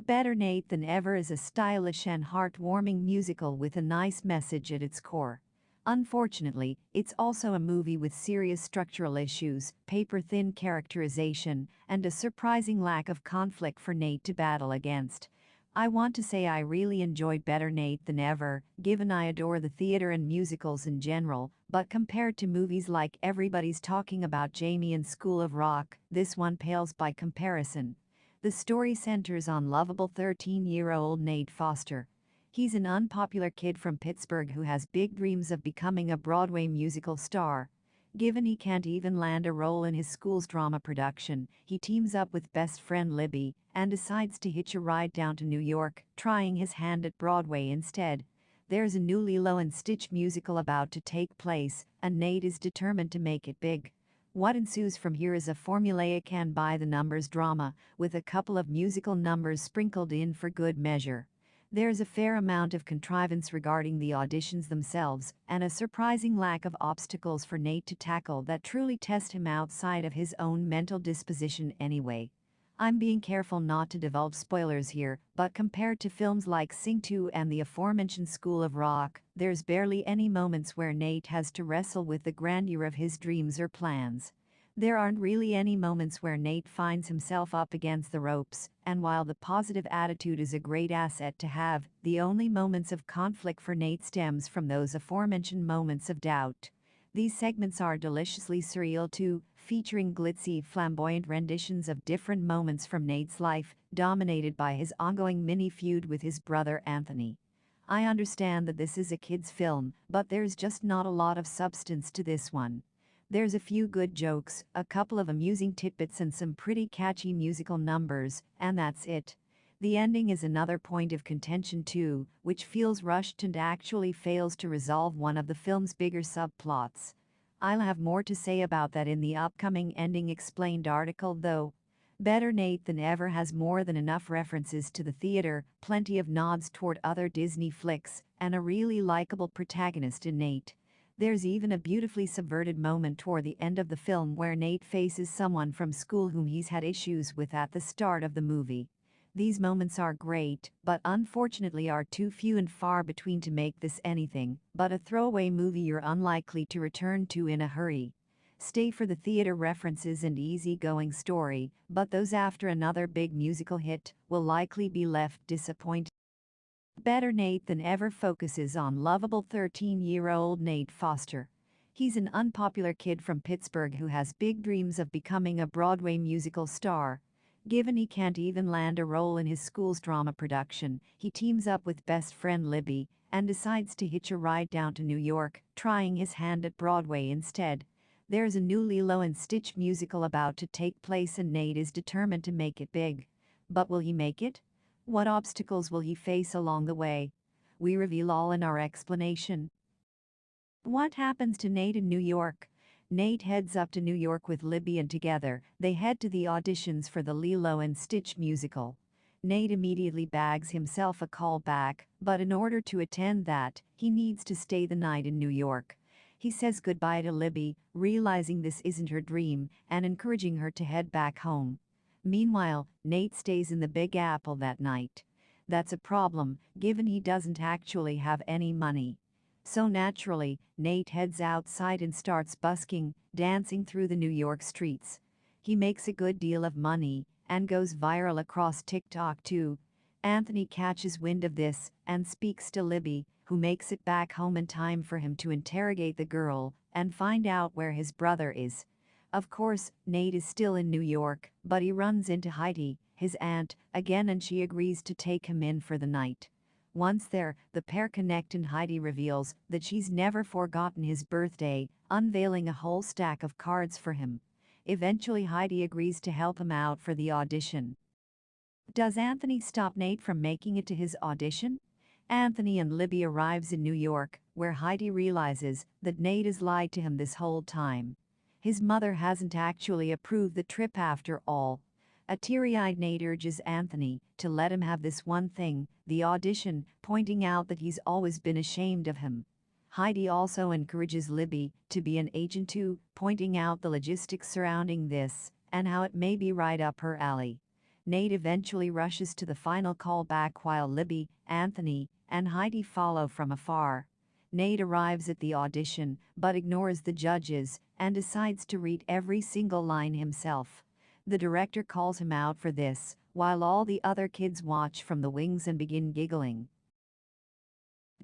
Better Nate Than Ever is a stylish and heartwarming musical with a nice message at its core. Unfortunately, it's also a movie with serious structural issues, paper-thin characterization, and a surprising lack of conflict for Nate to battle against. I want to say I really enjoyed Better Nate Than Ever, given I adore the theater and musicals in general, but compared to movies like Everybody's Talking About Jamie and School of Rock, this one pales by comparison. The story centers on lovable 13-year-old Nate Foster. He's an unpopular kid from Pittsburgh who has big dreams of becoming a Broadway musical star. Given he can't even land a role in his school's drama production, he teams up with best friend Libby and decides to hitch a ride down to New York, trying his hand at Broadway instead. There's a new Lilo and Stitch musical about to take place, and Nate is determined to make it big. What ensues from here is a formulaic and by-the-numbers drama, with a couple of musical numbers sprinkled in for good measure. There's a fair amount of contrivance regarding the auditions themselves, and a surprising lack of obstacles for Nate to tackle that truly test him outside of his own mental disposition anyway. I'm being careful not to divulge spoilers here, but compared to films like Sing 2 and the aforementioned School of Rock, there's barely any moments where Nate has to wrestle with the grandeur of his dreams or plans. There aren't really any moments where Nate finds himself up against the ropes, and while the positive attitude is a great asset to have, the only moments of conflict for Nate stems from those aforementioned moments of doubt. These segments are deliciously surreal too, featuring glitzy, flamboyant renditions of different moments from Nate's life, dominated by his ongoing mini-feud with his brother Anthony. I understand that this is a kid's film, but there's just not a lot of substance to this one. There's a few good jokes, a couple of amusing tidbits and some pretty catchy musical numbers, and that's it. The ending is another point of contention too, which feels rushed and actually fails to resolve one of the film's bigger subplots. I'll have more to say about that in the upcoming Ending Explained article though. Better Nate Than Ever has more than enough references to the theater, plenty of nods toward other Disney flicks, and a really likable protagonist in Nate. There's even a beautifully subverted moment toward the end of the film where Nate faces someone from school whom he's had issues with at the start of the movie. These moments are great, but unfortunately are too few and far between to make this anything but a throwaway movie you're unlikely to return to in a hurry. Stay for the theater references and easy-going story, but those after another big musical hit will likely be left disappointed. Better Nate Than Ever focuses on lovable 13-year-old Nate Foster. He's an unpopular kid from Pittsburgh who has big dreams of becoming a Broadway musical star. Given he can't even land a role in his school's drama production, he teams up with best friend Libby and decides to hitch a ride down to New York, trying his hand at Broadway instead. There's a new Lilo and Stitch musical about to take place and Nate is determined to make it big. But will he make it? What obstacles will he face along the way? We reveal all in our explanation. What happens to Nate in New York? Nate heads up to New York with Libby and together, they head to the auditions for the Lilo and Stitch musical. Nate immediately bags himself a call back, but in order to attend that, he needs to stay the night in New York. He says goodbye to Libby, realizing this isn't her dream, and encouraging her to head back home. Meanwhile, Nate stays in the Big Apple that night. That's a problem, given he doesn't actually have any money. So naturally, Nate heads outside and starts busking, dancing through the New York streets. He makes a good deal of money and goes viral across TikTok too. Anthony catches wind of this and speaks to Libby, who makes it back home in time for him to interrogate the girl and find out where his brother is. Of course, Nate is still in New York, but he runs into Heidi, his aunt, again and she agrees to take him in for the night. Once there, the pair connect and Heidi reveals that she's never forgotten his birthday, unveiling a whole stack of cards for him. Eventually Heidi agrees to help him out for the audition. Does Anthony stop Nate from making it to his audition? Anthony and Libby arrives in New York, where Heidi realizes that Nate has lied to him this whole time. His mother hasn't actually approved the trip after all. A teary-eyed Nate urges Anthony to let him have this one thing, the audition, pointing out that he's always been ashamed of him. Heidi also encourages Libby to be an agent too, pointing out the logistics surrounding this and how it may be right up her alley. Nate eventually rushes to the final callback while Libby, Anthony, and Heidi follow from afar. Nate arrives at the audition but ignores the judges and decides to read every single line himself. The director calls him out for this, while all the other kids watch from the wings and begin giggling.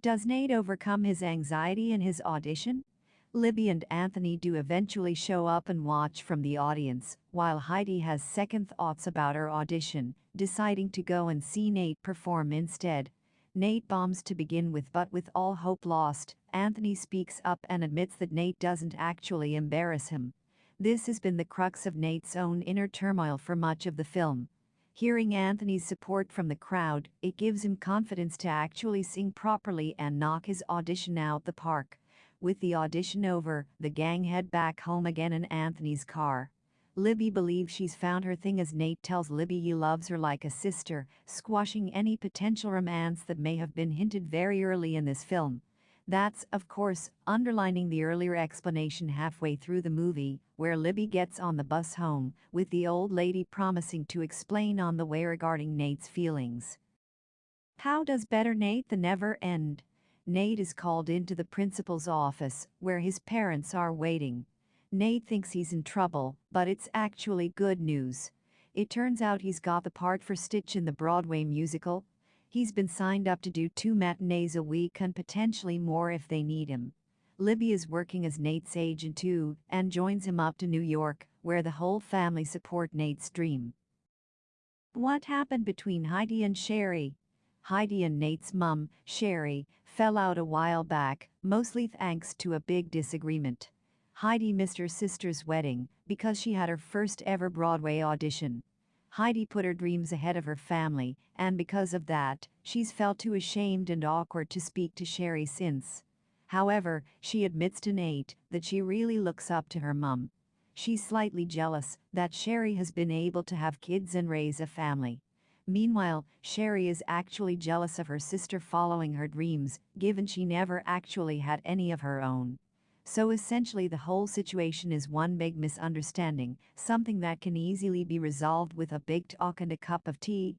Does Nate overcome his anxiety in his audition? Libby and Anthony do eventually show up and watch from the audience, while Heidi has second thoughts about her audition, deciding to go and see Nate perform instead. Nate bombs to begin with, but with all hope lost, Anthony speaks up and admits that Nate doesn't actually embarrass him. This has been the crux of Nate's own inner turmoil for much of the film. Hearing Anthony's support from the crowd, it gives him confidence to actually sing properly and knock his audition out the park. With the audition over, the gang head back home again in Anthony's car. Libby believes she's found her thing as Nate tells Libby he loves her like a sister, squashing any potential romance that may have been hinted very early in this film. That's, of course, underlining the earlier explanation halfway through the movie, where Libby gets on the bus home, with the old lady promising to explain on the way regarding Nate's feelings. How does Better Nate than Ever end? Nate is called into the principal's office, where his parents are waiting. Nate thinks he's in trouble, but it's actually good news. It turns out he's got the part for Stitch in the Broadway musical. He's been signed up to do 2 matinees a week and potentially more if they need him. Libby is working as Nate's agent too and joins him up to New York, where the whole family support Nate's dream. What happened between Heidi and Sherrie? Heidi and Nate's mum, Sherrie, fell out a while back, mostly thanks to a big disagreement. Heidi missed her sister's wedding because she had her first ever Broadway audition. Heidi put her dreams ahead of her family, and because of that, she's felt too ashamed and awkward to speak to Sherrie since. However, she admits to Nate that she really looks up to her mum. She's slightly jealous that Sherrie has been able to have kids and raise a family. Meanwhile, Sherrie is actually jealous of her sister following her dreams, given she never actually had any of her own. So essentially the whole situation is one big misunderstanding, something that can easily be resolved with a big talk and a cup of tea.